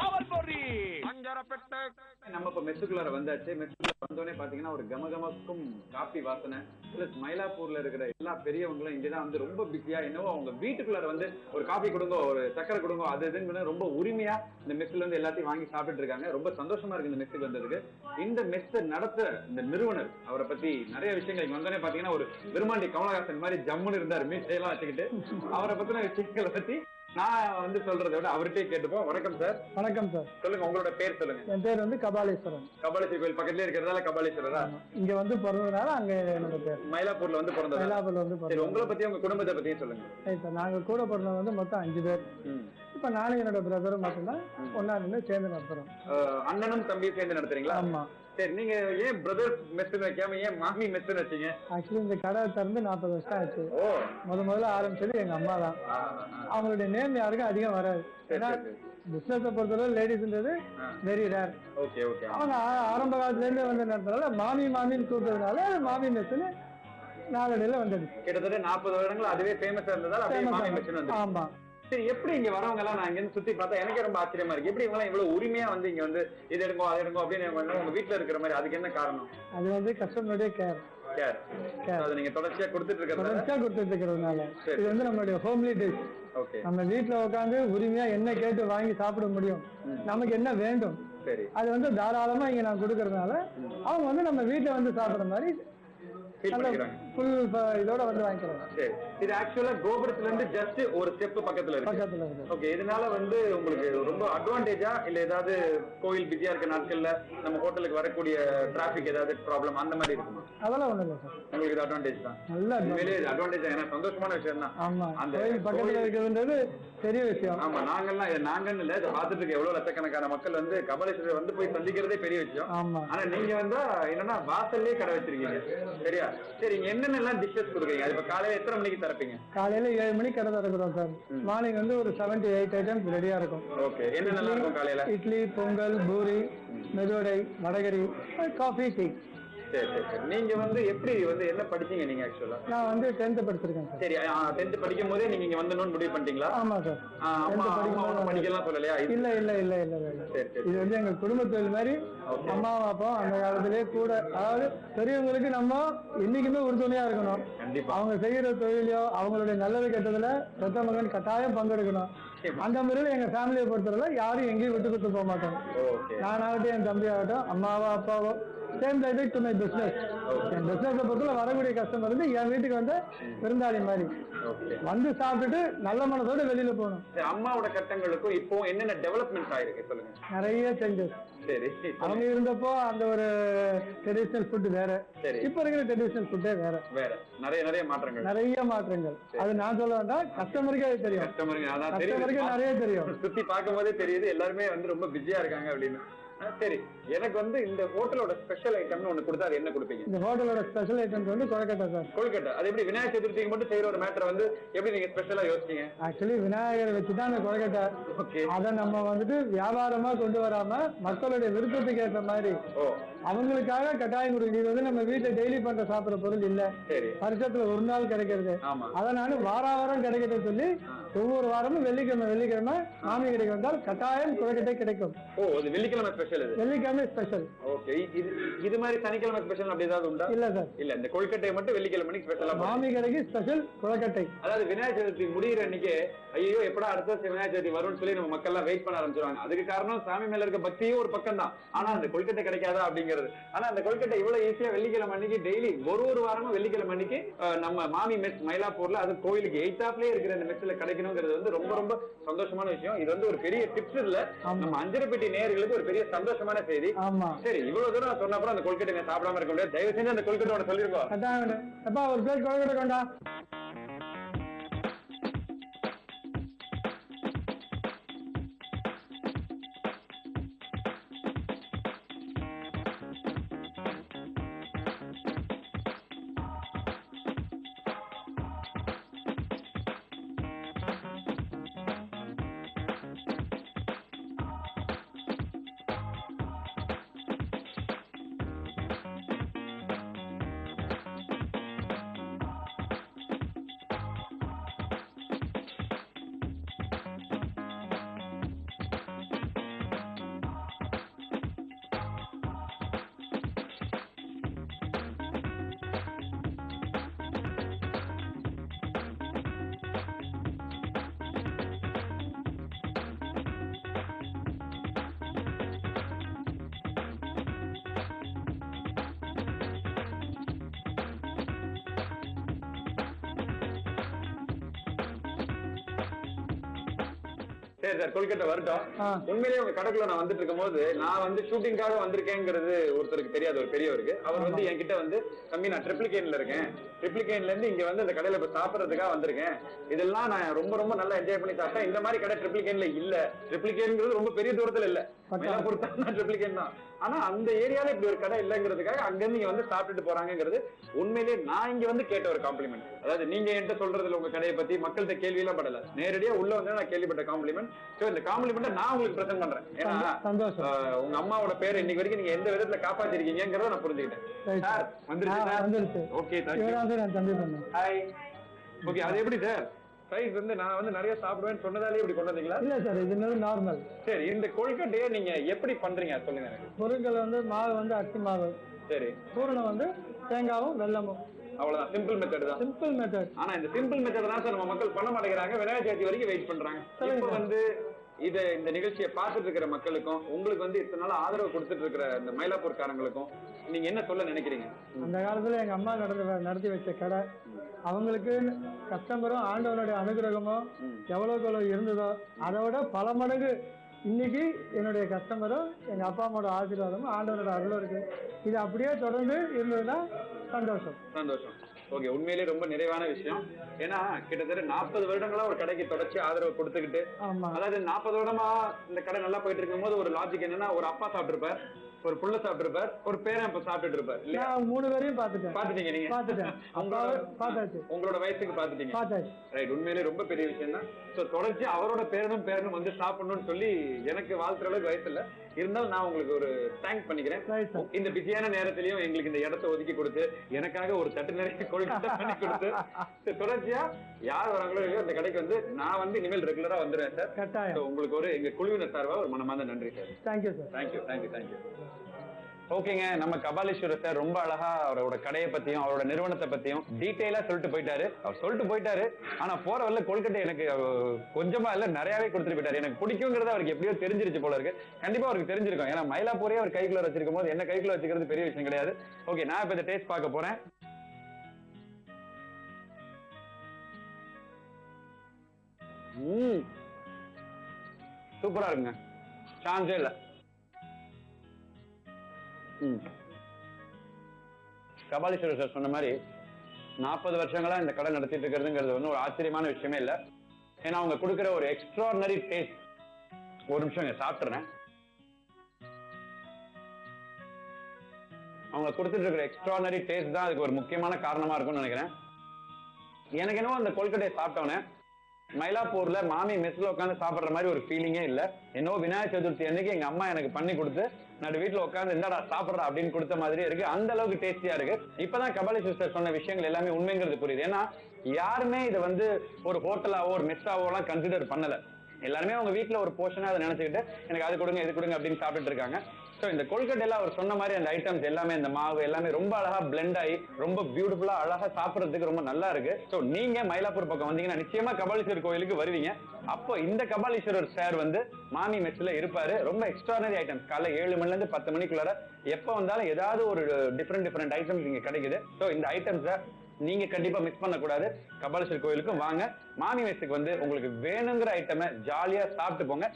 அவல் பொரி நம்ம இப்ப மெஸ்ஸுக்குள்ளார வந்தாச்சு. மெஸ்ஸுக்குள்ள வந்தோடனே பாத்தீங்கன்னா ஒரு கமகமக்கும் காபி வாசனை பிளஸ் மயிலாப்பூர்ல இருக்கிற எல்லா பெரியவங்களும் இங்கதான் வந்து ரொம்ப பிஸியா என்னவோ அவங்க வீட்டுக்குள்ளார வந்து ஒரு காபி கொடுங்க, ஒரு சக்கரை கொடுங்க, அது இதுன்னு ரொம்ப உரிமையா இந்த மெஸ்ல இருந்து எல்லாத்தையும் வாங்கி சாப்பிட்டு இருக்காங்க. ரொம்ப சந்தோஷமா இருக்கு இந்த மெஸ்ஸுக்கு வந்ததுக்கு. இந்த மெஸ்ஸை நடத்த இந்த நிறுவனர் அவரை பத்தி நிறைய விஷயங்கள் இங்க வந்தோடனே பாத்தீங்கன்னா ஒரு விருமாண்டி கமலஹாசன் மாதிரி ஜம்முன்னு இருந்தாரு மீசையெல்லாம் வச்சுக்கிட்டு. அவரை பத்தின விஷயங்களை பத்தி நான் வந்து சொல்றதை விட அவர்கிட்டயே கேட்டுப்போம். வணக்கம் சார். வணக்கம் சார். சொல்லுங்க, உங்களோட பேர் சொல்லுங்க. என் பேர் வந்து கபாலீஸ்வரன். கபாலீஸ்வரர் கோயில் பக்கத்துல இருக்கிறதால கபாலீஸ்வரரா? இங்க வந்து பிறந்ததுனால அங்க என்னோட பேர். மயிலாப்பூர்ல வந்து பிறந்தது. மயிலாப்பூர்ல வந்து சரி, உங்களை பத்தி உங்க குடும்பத்தை பத்தியும் சொல்லுங்க. சரி சார், நாங்க கூட பிறந்தவங்க வந்து மொத்தம் 5 பேர். இப்ப நானும் என்னோட பிரதரும் மட்டும்தான் ஒன்னா நின்று சேர்ந்து நடத்துறோம். அண்ணனும் தம்பியும் சேர்ந்து நடத்துறீங்களா? ஆமா. சரி, நீங்க ஏன் பிரதர் மெஸ் வைக்காம ஏன் மாமி மெஸ் வச்சீங்க? ஆக்சுவலி இந்த கடை திறந்து 40 வருஷம் ஆச்சு. முதல்ல ஆரம்பிச்சது எங்க அம்மா தான். அவங்களுடைய நேம் யாருக்கும் அதிகம் வராது. ஏன்னா பிசினஸை பொறுத்தவரை லேடிஸ்ன்றது வெரி ரேர். அவங்க ஆரம்ப காலத்துல இருந்து வந்து நடத்துறதுனால மாமின்னு கூப்பிட்டதுனால மாமி மெஸ்ன்னு நாளடையில வந்தது. கிட்டத்தட்ட 40 வருடங்கள் அதுவே ஃபேமஸா இருந்ததால அப்படியே மாமி மெஸ்ன்னு வந்து. ஆமா. சரி, எப்படி இங்க வரவங்க எல்லாம் நான் இங்க சுத்தி பார்த்தா எனக்கே ரொம்ப ஆச்சரியமா இருக்கு. எப்படி இவங்க இவ்வளவு உரிமையா வந்து இங்க வந்து இது எடுங்கோ அது எடுங்கோ அப்படின்னு உங்க வீட்டுல இருக்கிற மாதிரி? அதுக்கு என்ன காரணம்? அது வந்து கஸ்டமருடைய கேர். அது நீங்க தொடர்ச்சியா கொடுத்துட்டு இருக்கிறதுனால இது வந்து நம்மளுடைய ஹோம்லி டிஷ். நம்ம வீட்டுல உட்காந்து உரிமையா என்ன கேட்டு வாங்கி சாப்பிட முடியும், நமக்கு என்ன வேண்டும் அது வந்து தாராளமா இங்க நான் கொடுக்கறதுனால அவங்க வந்து நம்ம வீட்டுல வந்து சாப்பிடுற மாதிரி இதோட வந்து வாங்கிக்கிறாங்க. இது ஆக்சுவலா கோபுரத்துல இருந்து ஜஸ்ட் ஒரு ஸ்டெப் பக்கத்துல இருக்கு. ஓகே, இதனால வந்து உங்களுக்கு ரொம்ப அட்வான்டேஜா இல்ல ஏதாவது கோயில் பிஸியா இருக்க நாட்கள்ல நம்ம ஹோட்டலுக்கு வரக்கூடிய டிராபிக் ஏதாவது ப்ராப்ளம் அந்த மாதிரி இருக்குமா? அதெல்லாம் ஒண்ணும் இல்ல சார், உங்களுக்கு இது அட்வான்டேஜ் தான். நல்ல அட்வான்டேஜ், ஏன்னா சந்தோஷமான விஷயம் தான். ஆமா, அந்த பக்கத்துல இருக்கிறது பெரிய விஷயம். ஆமா, நாங்கன்னு இல்ல, இதை பார்த்துட்டு இருக்க எவ்வளவு லட்சக்கணக்கான மக்கள் வந்து கபாலீஸ்வரர் வந்து போய் சந்திக்கிறதே பெரிய விஷயம். ஆனா நீங்க வந்து என்னன்னா வாசல்லே கடை வச்சிருக்கீங்க. சரியா? சரி, இங்க என்னென்ன டிஷ்ஷஸ் கொடுக்குறீங்க? அது இப்ப காலையில எத்தனை மணிக்கு திறப்பீங்க? காலையில 7 மணிக்கு கடை திறக்கிறோம் சார். மார்னிங் வந்து ஒரு 7 to 8 ஐட்டம்ஸ் ரெடியா இருக்கும். ஓகே, என்னென்னலாம் இருக்கும் காலையில? Idli, Pongal, puri, medu vada, vada curry, coffee, tea. சரி சரி சரி. நீங்க வந்து எப்படி வந்து என்ன படிச்சீங்க நீங்க? ஆக்சுவலா நான் வந்து 10th படிச்சிருக்கேன் சார். சரி, 10th படிக்கும் போதே நீங்க இங்க வந்தணும்னு முடிவு பண்ணிட்டீங்களா? ஆமா சார். படிக்கலாம் சொல்லலையா? இல்ல இல்ல இல்ல இல்ல இல்ல. இது வந்து எங்க குடும்ப தொழில் மாதிரி. அம்மா அப்பா அந்த காலத்திலேயே கூட, அதாவது பெரியவங்களுக்கு நம்ம என்னைக்குமே உறுதுணையா இருக்கணும். அவங்க செய்யற தொழிலையோ அவங்களுடைய நல்லது கெட்டதுல பெத்த மகன் கட்டாயம் பங்கெடுக்கணும். அந்த முறையில் எங்க ஃபேமிலியை பொறுத்தவரை யாரும் எங்கேயும் விட்டு கொடுத்து போக மாட்டோம். நானாகட்டும், என் தம்பி ஆகட்டும், அம்மாவோ அப்பாவோ same type to my business. என் பிசினஸை பொறுத்தவரை வரக்கூடிய கஸ்டமர் வந்து என் வீட்டுக்கு வந்து விருந்தாளி மாதிரி வந்து சாப்பிட்டுட்டு நல்ல மனசோட வெளியில போகணும். அம்மாவோட கட்டங்களுக்கும் இப்போ என்னென்ன டெவலப்மெண்ட் ஆயிருக்கு சொல்லுங்க. நிறைய சேஞ்சஸ். சரி, அவங்க இருந்தப்போ அந்த ஒரு ட்ரெடிஷனல் ஃபுட் வேற, இப்ப இருக்கிற ட்ரெடிஷனல் ஃபுட்டே வேற. நிறைய மாற்றங்கள். அது நான் சொல்ல வேண்டாம், கஸ்டமருக்கே அது தெரியும். கஸ்டமருக்கு நிறைய தெரியும். சுத்தி பார்க்கும் போதே தெரியுது எல்லாருமே வந்து ரொம்ப பிஸியா இருக்காங்க அப்படின்னு. சரி, எனக்கு வந்து இந்த ஹோட்டலோட ஸ்பெஷல் ஐட்டம்னு ஒண்ணு கொடுத்தா அது என்ன கொடுப்பீங்க? இந்த ஹோட்டலோட ஸ்பெஷல் ஐட்டம் வந்து கொழுக்கட்டை சார். கொழுக்கட்டை அது எப்படி விநாயகர் சதுர்த்திக்கு மட்டும் செய்யற ஒரு மேட்டர் வந்து எப்படி நீங்க ஸ்பெஷலா யோசிச்சீங்க? ஆக்சுவலி விநாயகரை வச்சுதான் அந்த கொழுக்கட்டை. அதை நம்ம வந்துட்டு வியாபாரமா கொண்டு வராம மக்களுடைய விருப்பத்துக்கு ஏற்ற மாதிரி அவங்களுக்காக கட்டாயம் கொடுக்குது. இது வந்து நம்ம வீட்டுல டெய்லி பண்ற சாப்பிடுற பொருள் இல்ல, வருஷத்துல ஒரு நாள் கிடைக்கிறது. அதனால வாரம் கிடைக்கிறது சொல்லி ஒவ்வொரு வாரமும் வெள்ளிக்கிழமை மாமி கடைக்கு வந்தால் கட்டாயம் கொழுக்கட்டை கிடைக்கும். வெள்ளிக்கிழமை ஸ்பெஷல், வெள்ளிக்கிழமை ஸ்பெஷல். ஓகே, இது மாதிரி சனிக்கிழமை ஸ்பெஷல் அப்படி ஏதாவது உண்டா? இல்ல சார், இல்ல, இந்த கொழுக்கட்டை மட்டும் வெள்ளிக்கிழமை ஸ்பெஷலா. மாமி கடைக்கு ஸ்பெஷல் கொழுக்கட்டை. அதாவது விநாயகர் சதுர்த்தி முடிகிற அன்னைக்கு ஐயோ எப்படா அடுத்த வருஷம் விநாயகர் சதுர்த்தி வரும்னு சொல்லி நம்ம மக்கள் எல்லாம் வெயிட் பண்ண ஆரம்பிச்சிருவாங்க. அதுக்கு காரணம் சாமி மேல இருக்க பக்தியும் ஒரு பக்கம் தான். ஆனா அந்த கொழுக்கட்டை கிடைக்காதா அப்படிங்கிறது. ஆனா அந்த கொழுக்கட்டை இவ்வளவு ஈஸியா வெள்ளிக்கிழமை அன்னைக்கு டெய்லி ஒரு வாரமும் வெள்ளிக்கிழமை அன்னைக்கு நம்ம மாமி மெஸ் மயிலாப்பூர்ல, அது கோயிலுக்கு எய்தாப்லயே இருக்கிற அந்த மெஸ்ல கிடைக்கணுங்கிறது வந்து ரொம்ப ரொம்ப சந்தோஷமான விஷயம். இது வந்து ஒரு பெரிய டிப்ஸ் இல்ல, நம்ம அஞ்சரைப்பட்டி நேயர்களுக்கு ஒரு பெரிய சந்தோஷமான செய்தி. சரி, இவ்வளவு தூரம் சொன்ன அப்புறம் அந்த கொழுக்கட்டை சாப்பிடாம இருக்க முடியாது. தயவு செஞ்சு அந்த கொழுக்கட்டோட சொல்லிருக்கோம். ஒரு பிளேட் கொழுக்கட்டை கொண்டா. சரி சார், கொல்கட்டை வரட்டும். உண்மையிலேயே உங்க கடைக்குள்ள நான் வந்துட்டு இருக்கும் போது நான் வந்து ஷூட்டிங்காக வந்திருக்கேங்கிறது ஒருத்தருக்கு தெரியாது, ஒரு பெரியவருக்கு. அவர் வந்து என்கிட்ட வந்து தம்பி நான் ட்ரிப்ளிகேன்ல இருக்கேன், ட்ரிப்ளிகேன்ல இருந்து இங்க வந்து இந்த கடையில இப்ப சாப்பிடறதுக்காக வந்திருக்கேன், இதெல்லாம் நான் ரொம்ப ரொம்ப நல்லா என்ஜாய் பண்ணி சாப்பிட்டேன். இந்த மாதிரி கடை ட்ரிப்ளிகேன்ல இல்ல, ட்ரிப்ளிகேன்ங்கிறது ரொம்ப பெரிய தூரத்துல இல்ல, மயிலாப்பூர் தான் ட்ரிப்ளிகேன் தான். ஆனா அந்த ஏரியால இப்படி ஒரு கடை இல்லங்கிறதுக்காக அங்க இருந்து இங்க வந்து சாப்பிட்டுட்டு போறாங்கிறது உண்மையிலேயே நான் இங்க வந்து கேட்ட ஒரு காம்ப்ளிமெண்ட். அதாவது நீங்க என்கிட்ட சொல்றதுல உங்க கடையை பத்தி மக்கள்கிட்ட கேள்வி எல்லாம் படல, நேரடியா உள்ள வந்து நான் கேள்விப்பட்ட காம்ப்ளிமெண்ட். சோ இந்த காம்ப்ளிமெண்ட் நான் உங்களுக்கு பிரசன்ட் பண்றேன். ஏன்னா உங்க அம்மாவோட பேர் இன்னைக்கு வரைக்கும் நீங்க எந்த விதத்துல காப்பாத்திருக்கீங்கிறத நான் புரிஞ்சுக்கிட்டேன். சார் வந்துருச்சு. Okay thank you. ஹாய். ஓகே, அது எப்படி சார் சைஸ் வந்து நான் வந்து நிறைய சாப்பிடுவேன்னு சொன்னதாலே இப்படி கொண்டு வந்தீங்களா? இல்ல சார், இது நார்மல். சரி, இந்த கொழுக்கட்டையை நீங்க எப்படி பண்றீங்க சொல்லுங்க எனக்கு. பொருட்கள் வந்து மாவு வந்து அரிசி மாவு, சரி, பூரணம் வந்து தேங்காவும் வெல்லமும், அவ்வளவுதான். சிம்பிள் மெத்தட் தான். Simple method. ஆனா இந்த சிம்பிள் மெத்தட் தான் சார் நம்ம மக்கள் பண்ண மாட்டேங்கிறாங்க. விநாயகர் சதுர்த்தி வரைக்கும் வெயிட் பண்றாங்க. இப்ப வந்து இந்த நிகழ்ச்சியை பார்த்துட்டு இருக்கிற மக்களுக்கும் உங்களுக்கு வந்து இத்தனை நாள் ஆதரவு கொடுத்துட்டு இருக்கிற இந்த மயிலாப்பூர் காரங்களுக்கும் நீங்க என்ன சொல்ல நினைக்கிறீங்க? அந்த காலத்துல எங்க அம்மா நடத்தி வச்ச கடை, அவங்களுக்கு கஸ்டமரும் ஆண்டவனுடைய அனுகிரகமும் எவ்வளவுக்கு எவ்வளவு இருந்ததோ அதோட பல மடங்கு இன்னைக்கு என்னுடைய கஸ்டமரும் எங்க அப்பா அம்மாவோட ஆசீர்வாதமும் ஆண்டவனோட அருளும் இருக்கு. இது அப்படியே தொடர்ந்து இருந்ததுன்னா சந்தோஷம். சந்தோஷம். ஓகே, உண்மையிலேயே ரொம்ப நிறைவான விஷயம். ஏன்னா கிட்டத்தட்ட 40 வருடங்களா ஒரு கடைக்கு தொடர்ச்சி ஆதரவு கொடுத்துக்கிட்டு, அதாவது 40 வருடமா இந்த கடை நல்லா போயிட்டு இருக்கும் போது ஒரு லாஜிக் என்னன்னா, ஒரு அப்பா சாப்பிட்டுருப்பார், ஒரு புள்ள சாப்பிட்டுருப்பார், ஒரு பேரன் இப்ப சாப்பிட்டுட்டு இருப்பார் இல்லையா? 3 பேரையும் பாத்துட்டீங்க நீங்க. உங்களோட வயசுக்கு பாத்துட்டீங்க. ரைட், உண்மையிலேயே ரொம்ப பெரிய விஷயம் தான். சோ தொடர்ச்சி அவரோட பேரனும் வந்து சாப்பிடணும்னு சொல்லி எனக்கு வாழ்த்துற அளவுக்கு வயசு இல்ல, இருந்தாலும் நான் உங்களுக்கு ஒரு தேங்க் பண்ணிக்கிறேன். இந்த பிஸியான நேரத்திலயும் எங்களுக்கு இந்த இடத்தை ஒதுக்கி கொடுத்து எனக்காக ஒரு தட்டு நிறைய கொழுக்கட்டை பண்ணி கொடுத்து தொடர்ச்சியா யார் வராங்களோ இல்லையோ அந்த கடைக்கு வந்து நான் வந்து இனிமேல் ரெகுலரா வந்துடுவேன் சார். கட்டாயம். உங்களுக்கு ஒரு எங்க குழுவினர் சார்பா ஒரு மனமார்ந்த நன்றி சார். Thank you sir. தேங்க்யூ. ஓகேங்க, நம்ம கபாலீஸ்வரர் சார் ரொம்ப அழகா அவரோட கடையை பத்தியும் அவரோட நிறுவனத்தை பத்தியும் டீட்டெயிலா சொல்லிட்டு போயிட்டாரு. ஆனா போற வரல கொல்கட்டை எனக்கு கொஞ்சமா இல்ல நிறையவே கொடுத்துட்டு போயிட்டாரு. எனக்கு பிடிக்குங்கிறது அவருக்கு எப்படியோ தெரிஞ்சிருச்சு போல இருக்கு. கண்டிப்பா அவருக்கு தெரிஞ்சிருக்கும். ஏன்னா மயிலாப்பூரே அவர் கைக்குள்ள வச்சிருக்கும் போது என்ன கைக்குள்ள வச்சுக்கிறது பெரிய விஷயம் கிடையாது. ஓகே, நான் இப்ப இந்த டேஸ்ட் பார்க்க போறேன். சூப்பரா இருக்குங்க, சான்ஸே இல்ல. கபாலீஸ்வரர் சார் சொன்ன மாதிரி 40 வருஷங்களா இந்த கடை நடத்திட்டு இருக்கிறதுங்கிறது வந்து ஒரு ஆச்சரியமான விஷயமே இல்ல. ஏன்னா அவங்க கொடுக்கிற ஒரு எக்ஸ்ட்ராடனரி டேஸ்ட். ஒரு நிமிஷம் சாப்பிட்டுறேன். அவங்க கொடுத்துட்டு இருக்கிற எக்ஸ்ட்ராடனரி டேஸ்ட் தான் அதுக்கு ஒரு முக்கியமான காரணமா இருக்கும்னு நினைக்கிறேன். எனக்கு என்னவோ அந்த கொல்கட்டையை சாப்பிட்டோன்னே மயிலாப்பூர்ல மாமி மெஸ்ல உட்காந்து சாப்பிடுற மாதிரி ஒரு ஃபீலிங்கே இல்ல. என்னவோ விநாயகர் சதுர்த்தி அன்னைக்கு எங்க அம்மா எனக்கு பண்ணி கொடுத்து நான் வீட்டுல உட்காந்து இந்தாடா சாப்பிடுறா அப்படின்னு கொடுத்த மாதிரியே இருக்கு. அந்த அளவுக்கு டேஸ்டியா இருக்கு. இப்பதான் கபாலீஸ்வரர் சார் சொன்ன விஷயங்கள் எல்லாமே உண்மைங்கிறது புரியுது. ஏன்னா யாருமே இதை வந்து ஒரு ஹோட்டலாவோ ஒரு மெஸ்ஸாவோ எல்லாம் கன்சிடர் பண்ணல. எல்லாருமே அவங்க வீட்டுல ஒரு போர்ஷனா அதை நினைச்சுக்கிட்டு எனக்கு அது கொடுங்க இது கொடுங்க அப்படின்னு சாப்பிட்டுட்டு இருக்காங்க. ஸோ இந்த கொல்கட்டையில அவர் சொன்ன மாதிரி அந்த ஐட்டம்ஸ் எல்லாமே, இந்த மாவு எல்லாமே ரொம்ப அழகா பிளெண்ட் ஆகி ரொம்ப பியூட்டிஃபுல்லா அழகா சாப்பிட்றதுக்கு ரொம்ப நல்லா இருக்கு. ஸோ நீங்க மயிலாப்பூர் பக்கம் வந்தீங்கன்னா நிச்சயமா கபாலீஸ்வரர் கோயிலுக்கு வருவீங்க. அப்போ இந்த கபாலீஸ்வரர் சார் வந்து மாமி மெஸ்ல இருப்பாரு. ரொம்ப எக்ஸ்ட்ரானரி ஐட்டம்ஸ் காலை 7 மணில இருந்து 10 மணிக்குள்ளார எப்ப வந்தாலும் ஏதாவது ஒரு டிஃப்ரெண்ட் ஐட்டம்ஸ் இங்க கிடைக்குது. ஸோ இந்த ஐட்டம்ஸை நீங்க கண்டிப்பா மிஸ் பண்ண கூடாது. கபாலீஸ்வரர் கோயிலுக்கும் வாங்க. மாமி மெஸ்ஸுக்கு வந்து உங்களுக்கு வேணுங்கிற ஐட்டமை ஜாலியா சாப்பிட்டு போங்க.